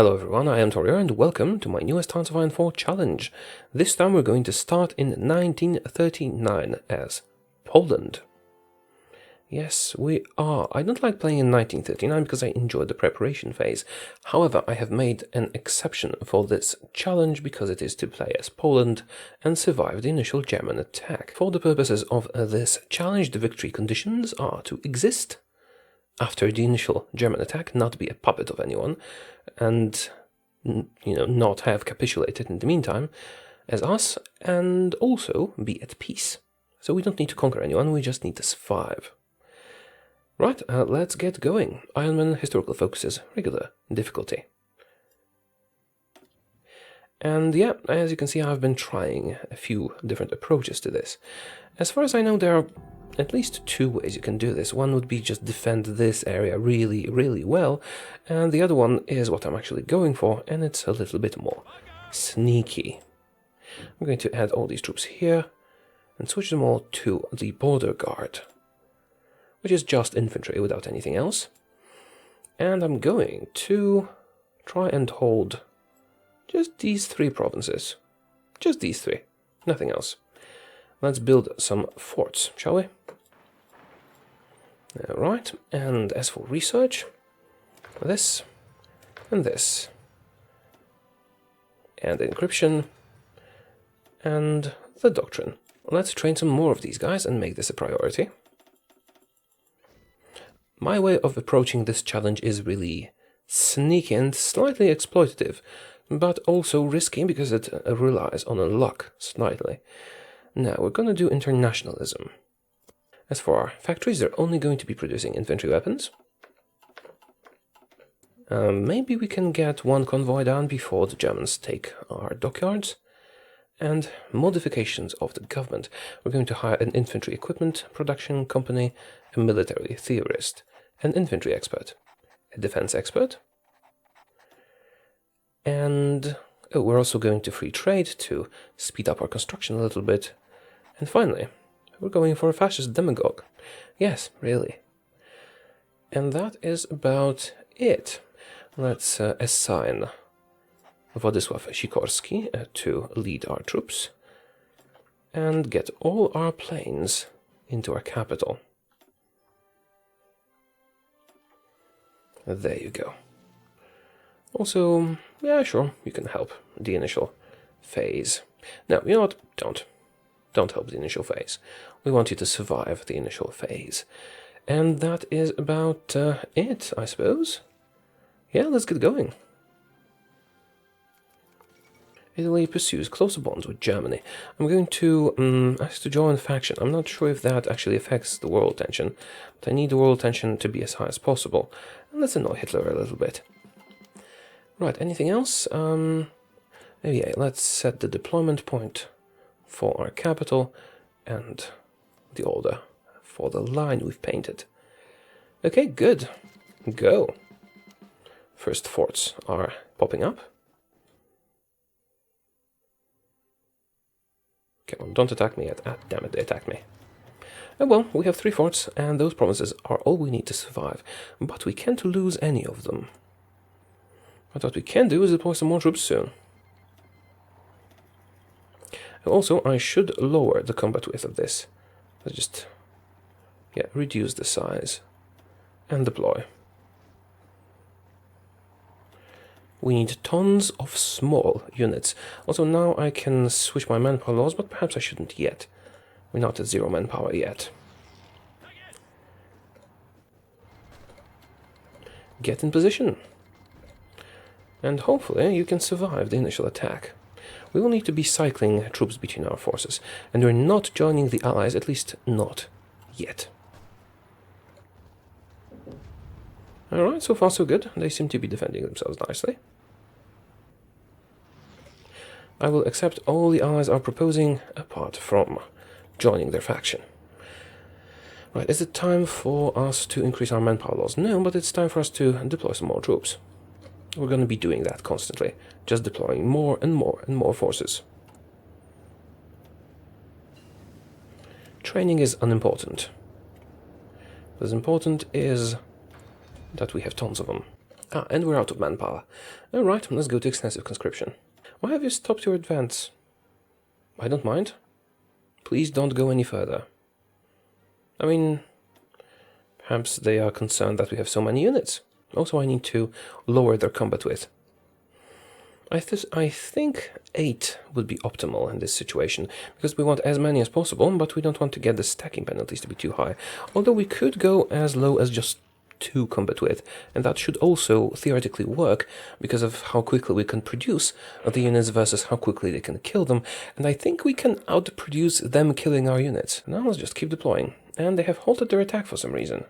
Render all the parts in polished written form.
Hello everyone, I am Taureor and welcome to my newest Tons of Iron 4 challenge. This time we're going to start in 1939 as Poland. Yes, we are. I don't like playing in 1939 because I enjoy the preparation phase. However, I have made an exception for this challenge because it is to play as Poland and survive the initial German attack. For the purposes of this challenge, the victory conditions are to exist after the initial German attack, not be a puppet of anyone, and not have capitulated in the meantime as us, and also be at peace. So we don't need to conquer anyone, we just need to survive. Right, let's get going. Ironman historical focuses, regular difficulty. And yeah, as you can see, I've been trying a few different approaches to this. As far as I know, there are at least two ways you can do this. One would be just defend this area really, really well, and the other one is what I'm actually going for, and it's a little bit more sneaky. I'm going to add all these troops here and switch them all to the border guard, which is just infantry without anything else. And I'm going to try and hold just these three provinces. Just these three, nothing else. Let's build some forts, shall we? Alright, and as for research, this, and this, and encryption, and the doctrine. Let's train some more of these guys and make this a priority. My way of approaching this challenge is really sneaky and slightly exploitative, but also risky because it relies on luck slightly. Now, we're going to do internationalism. As for our factories, they're only going to be producing infantry weapons. Maybe we can get one convoy down before the Germans take our dockyards. And modifications of the government. We're going to hire an infantry equipment production company, a military theorist, an infantry expert, a defense expert, and we're also going to free trade to speed up our construction a little bit. And finally, we're going for a fascist demagogue. Yes, really. And that is about it. Let's assign Władysław Sikorski to lead our troops and get all our planes into our capital. There you go. Also, yeah, sure, you can help the initial phase. No, you know what? Don't help the initial phase. We want you to survive the initial phase. And that is about it, I suppose. Yeah, let's get going. Italy pursues closer bonds with Germany. I'm going to ask to join a faction. I'm not sure if that actually affects the world tension, but I need the world tension to be as high as possible. And let's annoy Hitler a little bit. Right, anything else? Yeah, let's set the deployment point for our capital and the order for the line we've painted. Okay, good. Go. First forts are popping up. Come on, don't attack me yet. Ah, damn it, they attacked me. Oh well, we have 3 forts, and those provinces are all we need to survive. But we can't lose any of them. But what we can do is deploy some more troops soon. Also, I should lower the combat width of this. Let's just, reduce the size and deploy. We need tons of small units. Also, now I can switch my manpower laws, but perhaps I shouldn't yet. We're not at 0 manpower yet. Get in position. And hopefully you can survive the initial attack. We will need to be cycling troops between our forces, and we're not joining the Allies, at least not yet. Alright, so far so good. They seem to be defending themselves nicely. I will accept all the Allies are proposing, apart from joining their faction. Right, is it time for us to increase our manpower laws? No, but it's time for us to deploy some more troops. We're going to be doing that constantly, just deploying more and more and more forces. Training is unimportant. What's important is that we have tons of them. Ah, and we're out of manpower. Alright, let's go to extensive conscription. Why have you stopped your advance? I don't mind. Please don't go any further. I mean, perhaps they are concerned that we have so many units. Also, I need to lower their combat width. I think 8 would be optimal in this situation, because we want as many as possible, but we don't want to get the stacking penalties to be too high. Although we could go as low as just 2 combat width, and that should also theoretically work, because of how quickly we can produce the units versus how quickly they can kill them, and I think we can outproduce them killing our units. Now let's just keep deploying. And they have halted their attack for some reason.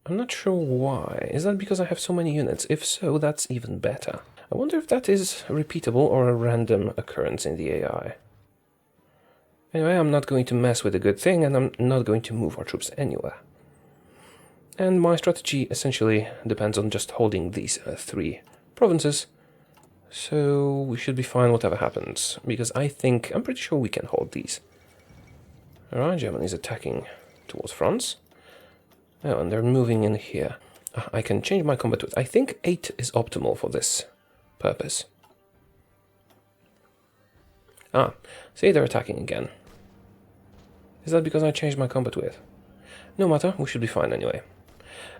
I'm not sure why. Is that because I have so many units? If so, that's even better. I wonder if that is repeatable or a random occurrence in the AI. Anyway, I'm not going to mess with a good thing, and I'm not going to move our troops anywhere. And my strategy essentially depends on just holding these 3 provinces. So we should be fine whatever happens, because I'm pretty sure we can hold these. Alright, Germany is attacking towards France. Oh, and they're moving in here. I can change my combat width. I think 8 is optimal for this purpose. Ah, see, they're attacking again. Is that because I changed my combat width? No matter, we should be fine anyway.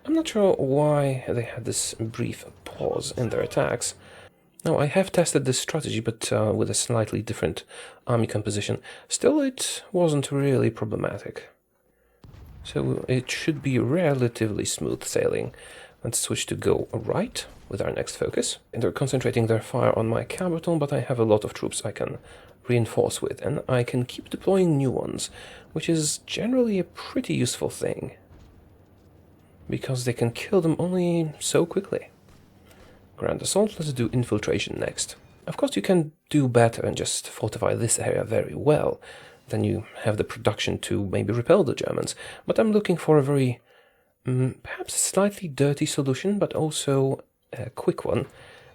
I'm not sure why they had this brief pause in their attacks. Now, I have tested this strategy, but with a slightly different army composition. Still, it wasn't really problematic. So it should be relatively smooth sailing. Let's switch to go right with our next focus. And they're concentrating their fire on my capital, but I have a lot of troops I can reinforce with, and I can keep deploying new ones, which is generally a pretty useful thing, because they can kill them only so quickly. Grand Assault, let's do infiltration next. Of course, you can do better and just fortify this area very well. Then you have the production to maybe repel the Germans. But I'm looking for a very, perhaps slightly dirty solution, but also a quick one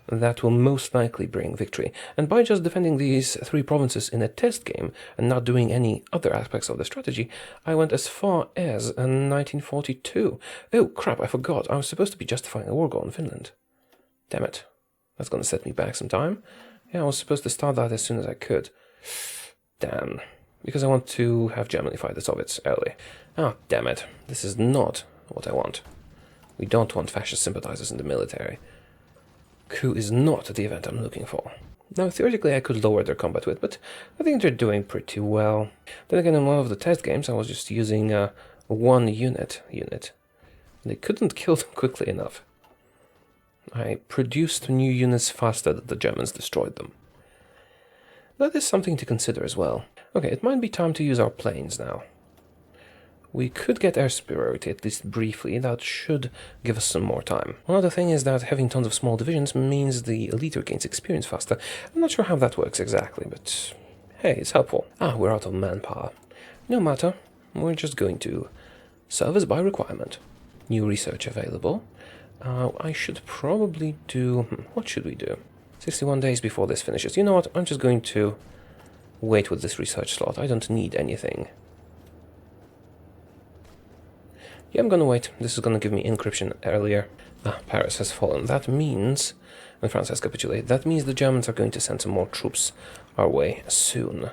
that will most likely bring victory. And by just defending these 3 provinces in a test game and not doing any other aspects of the strategy, I went as far as 1942. Oh crap, I forgot. I was supposed to be justifying a war goal in Finland. Damn it. That's going to set me back some time. Yeah, I was supposed to start that as soon as I could. Damn. Because I want to have Germany fight the Soviets early. Ah, damn it. This is not what I want. We don't want fascist sympathizers in the military. Coup is not the event I'm looking for. Now, theoretically, I could lower their combat width, but I think they're doing pretty well. Then again, in one of the test games, I was just using a 1 unit. They couldn't kill them quickly enough. I produced new units faster than the Germans destroyed them. That is something to consider as well. Okay, it might be time to use our planes now. We could get air superiority, at least briefly. That should give us some more time. One other thing is that having tons of small divisions means the leader gains experience faster. I'm not sure how that works exactly, but hey, it's helpful. Ah, we're out of manpower. No matter, we're just going to service by requirement. New research available. I should probably do... what should we do? 61 days before this finishes. You know what? I'm just going to wait with this research slot. I don't need anything. Yeah, I'm gonna wait. This is gonna give me encryption earlier. Ah, Paris has fallen. That means... and France has capitulated. That means the Germans are going to send some more troops our way soon.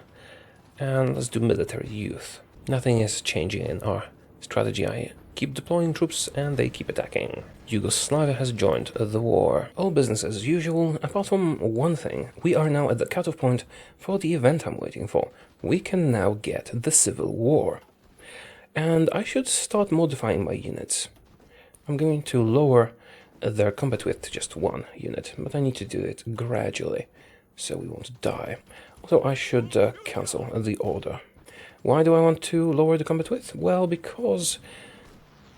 And let's do military youth. Nothing is changing in our strategy. I keep deploying troops and they keep attacking. Yugoslavia has joined the war. All business as usual, apart from one thing. We are now at the cutoff point for the event I'm waiting for. We can now get the Civil War. And I should start modifying my units. I'm going to lower their combat width to just 1 unit, but I need to do it gradually, so we won't die. Also, I should cancel the order. Why do I want to lower the combat width? Well, because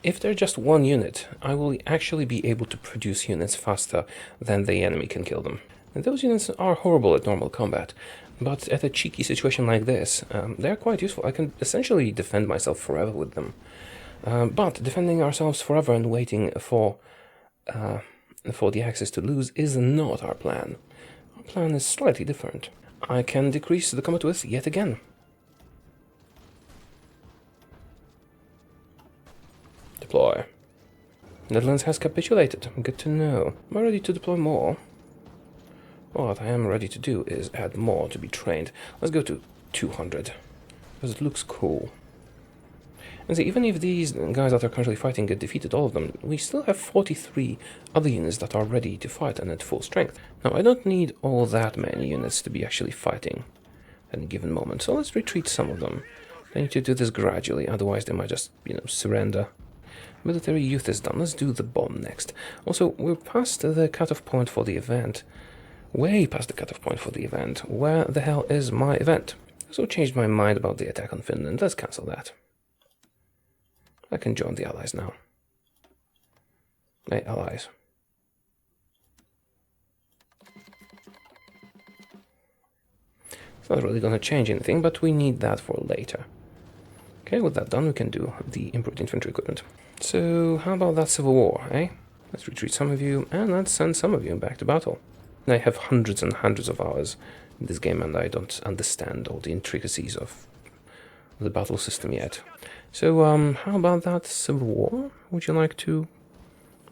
if they're just 1 unit, I will actually be able to produce units faster than the enemy can kill them. And those units are horrible at normal combat, but at a cheeky situation like this, they're quite useful. I can essentially defend myself forever with them. But defending ourselves forever and waiting for the Axis to lose is not our plan. Our plan is slightly different. I can decrease the combat width yet again. Deploy. Netherlands has capitulated. Good to know. Am I ready to deploy more? What I am ready to do is add more to be trained. Let's go to 200. Because it looks cool. And see, even if these guys that are currently fighting get defeated, all of them, we still have 43 other units that are ready to fight and at full strength. Now, I don't need all that many units to be actually fighting at any given moment, so let's retreat some of them. I need to do this gradually, otherwise they might just, surrender. Military youth is done. Let's do the bomb next. Also, we're past the cutoff point for the event. Way past the cutoff point for the event. Where the hell is my event? I also changed my mind about the attack on Finland. Let's cancel that. I can join the Allies now. Hey, Allies. It's not really going to change anything, but we need that for later. Okay, with that done, we can do the improved infantry equipment. So, how about that civil war, eh? Let's retreat some of you, and let's send some of you back to battle. I have hundreds and hundreds of hours in this game, and I don't understand all the intricacies of the battle system yet. So, how about that civil war? Would you like to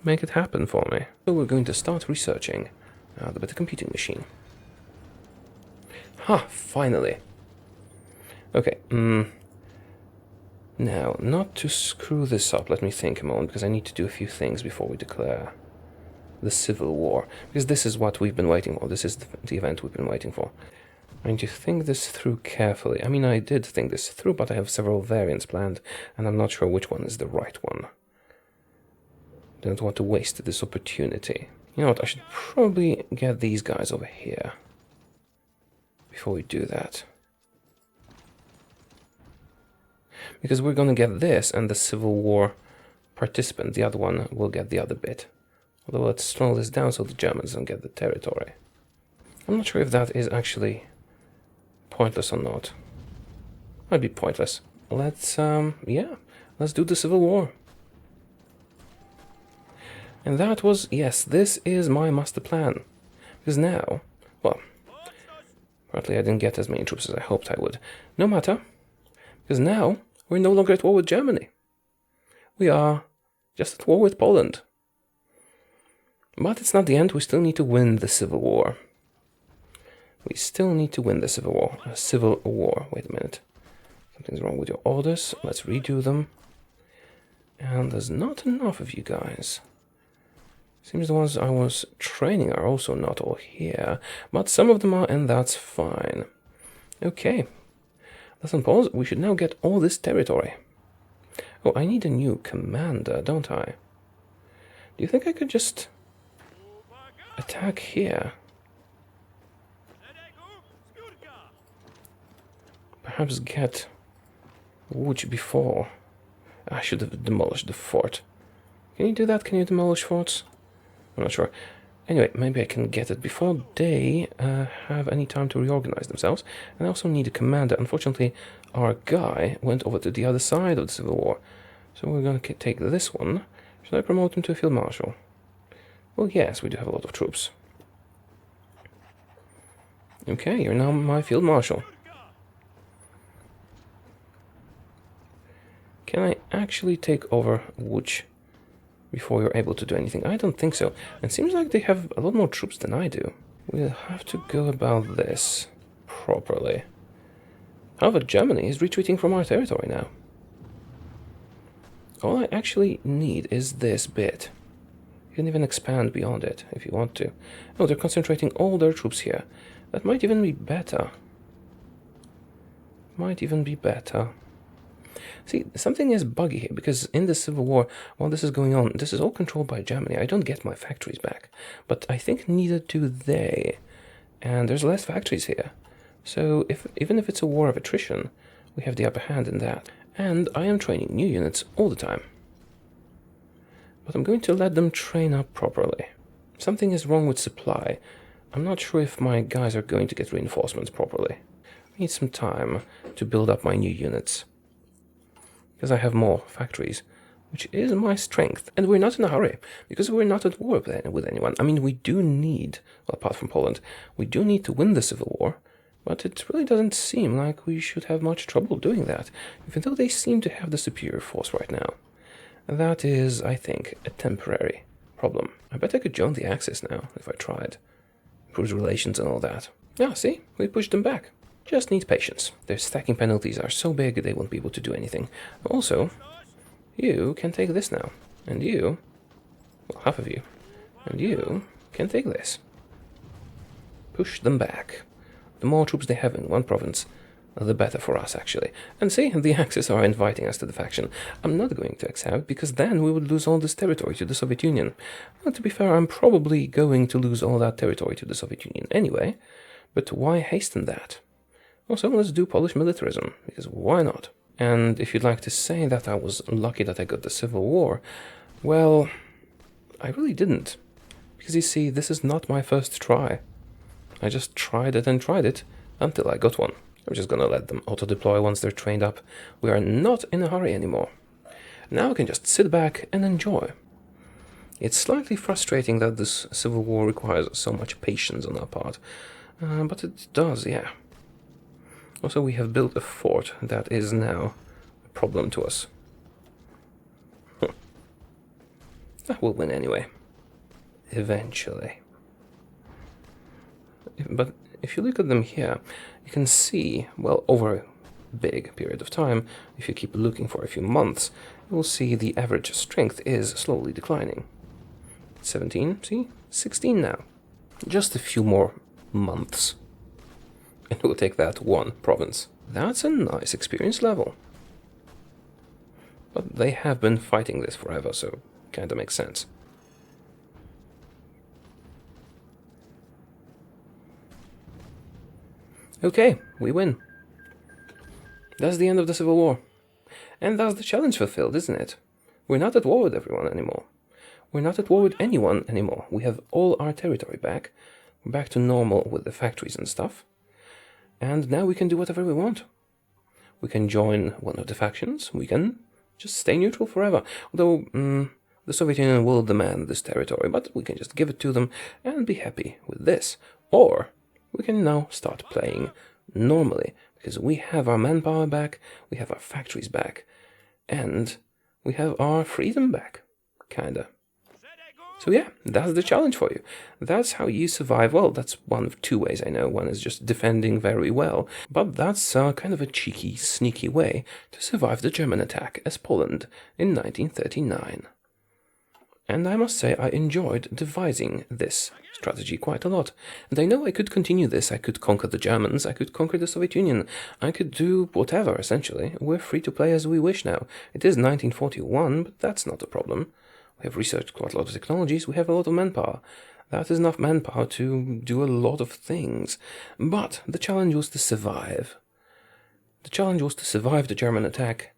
make it happen for me? So we're going to start researching the better computing machine. Ha! Finally! Okay, now, not to screw this up, let me think a moment, because I need to do a few things before we declare the civil war. Because this is what we've been waiting for. This is the event we've been waiting for. I need to think this through carefully. I mean, I did think this through, but I have several variants planned, and I'm not sure which one is the right one. Don't want to waste this opportunity. You know what, I should probably get these guys over here before we do that. Because we're going to get this, and the Civil War participant, the other one, will get the other bit. Although let's slow this down so the Germans don't get the territory. I'm not sure if that is actually pointless or not. Might be pointless. Let's, let's do the Civil War. And that was, yes, this is my master plan. Because now, well, apparently I didn't get as many troops as I hoped I would. No matter, because now we're no longer at war with Germany. We are just at war with Poland. But it's not the end, we still need to win the Civil War. We still need to win the Civil War. Civil War. Wait a minute. Something's wrong with your orders. Let's redo them. And there's not enough of you guys. Seems the ones I was training are also not all here. But some of them are, and that's fine. Okay. Let's unpause. We should now get all this territory. Oh, I need a new commander, don't I? Do you think I could just attack here? Perhaps get Łódź before. I should have demolished the fort. Can you do that? Can you demolish forts? I'm not sure. Anyway, maybe I can get it before they have any time to reorganize themselves. And I also need a commander. Unfortunately, our guy went over to the other side of the Civil War. So we're going to take this one. Should I promote him to a field marshal? Well, yes, we do have a lot of troops. Okay, you're now my field marshal. Can I actually take over Łódź before you're able to do anything? I don't think so. It seems like they have a lot more troops than I do. We'll have to go about this properly. However, Germany is retreating from our territory now. All I actually need is this bit. You can even expand beyond it if you want to. Oh, they're concentrating all their troops here. That might even be better. Might even be better. See, something is buggy here, because in the Civil War, while this is going on, this is all controlled by Germany. I don't get my factories back, but I think neither do they. And there's less factories here. So even if it's a war of attrition, we have the upper hand in that. And I am training new units all the time. But I'm going to let them train up properly. Something is wrong with supply. I'm not sure if my guys are going to get reinforcements properly. I need some time to build up my new units. Because I have more factories, which is my strength. And we're not in a hurry, because we're not at war with anyone. I mean, we do need, well, apart from Poland, we do need to win the Civil War, but it really doesn't seem like we should have much trouble doing that, even though they seem to have the superior force right now. That is, I think, a temporary problem. I bet I could join the Axis now, if I tried. Improves relations and all that. Yeah, see? We pushed them back. Just need patience. Their stacking penalties are so big they won't be able to do anything. Also, you can take this now. And you, well, half of you, and you can take this. Push them back. The more troops they have in one province, the better for us, actually. And see, the Axis are inviting us to the faction. I'm not going to accept, because then we would lose all this territory to the Soviet Union. Well, to be fair, I'm probably going to lose all that territory to the Soviet Union anyway, but why hasten that? Also, let's do Polish militarism, because why not? And if you'd like to say that I was lucky that I got the Civil War, well, I really didn't. Because you see, this is not my first try. I just tried it and tried it until I got one. I'm just gonna let them auto-deploy once they're trained up. We are not in a hurry anymore. Now I can just sit back and enjoy. It's slightly frustrating that this Civil War requires so much patience on our part. But it does, yeah. Also, we have built a fort that is now a problem to us. We'll win anyway. Eventually. But if you look at them here, you can see, well, over a big period of time, if you keep looking for a few months, you will see the average strength is slowly declining. 17, see? 16 now. Just a few more months. And we'll take that one province. That's a nice experience level. But they have been fighting this forever, so kinda makes sense. Okay, we win. That's the end of the Civil War. And that's the challenge fulfilled, isn't it? We're not at war with everyone anymore. We're not at war with anyone anymore. We have all our territory back. We're back to normal with the factories and stuff. And now we can do whatever we want. We can join one of the factions. We can just stay neutral forever. Although, the Soviet Union will demand this territory, but we can just give it to them and be happy with this. Or we can now start playing normally, because we have our manpower back, we have our factories back, and we have our freedom back. Kinda. So yeah, that's the challenge for you. That's how you survive. Well, that's one of two ways I know. One is just defending very well, but that's kind of a cheeky, sneaky way to survive the German attack as Poland in 1939. And I must say I enjoyed devising this strategy quite a lot. And I know I could continue this. I could conquer the Germans, I could conquer the Soviet Union, I could do whatever, essentially. We're free to play as we wish now. It is 1941, but that's not a problem. We have researched quite a lot of technologies, we have a lot of manpower. That is enough manpower to do a lot of things. But the challenge was to survive. The challenge was to survive the German attack.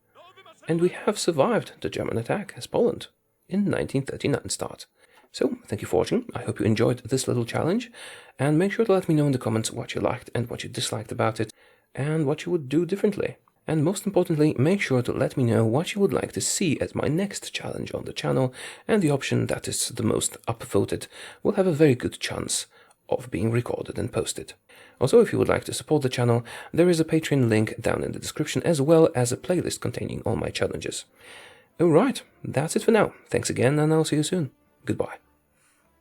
And we have survived the German attack as Poland in 1939 start. So, thank you for watching. I hope you enjoyed this little challenge. And make sure to let me know in the comments what you liked and what you disliked about it, and what you would do differently. And most importantly, make sure to let me know what you would like to see as my next challenge on the channel, and the option that is the most upvoted will have a very good chance of being recorded and posted. Also, if you would like to support the channel, there is a Patreon link down in the description, as well as a playlist containing all my challenges. Alright, that's it for now. Thanks again, and I'll see you soon. Goodbye.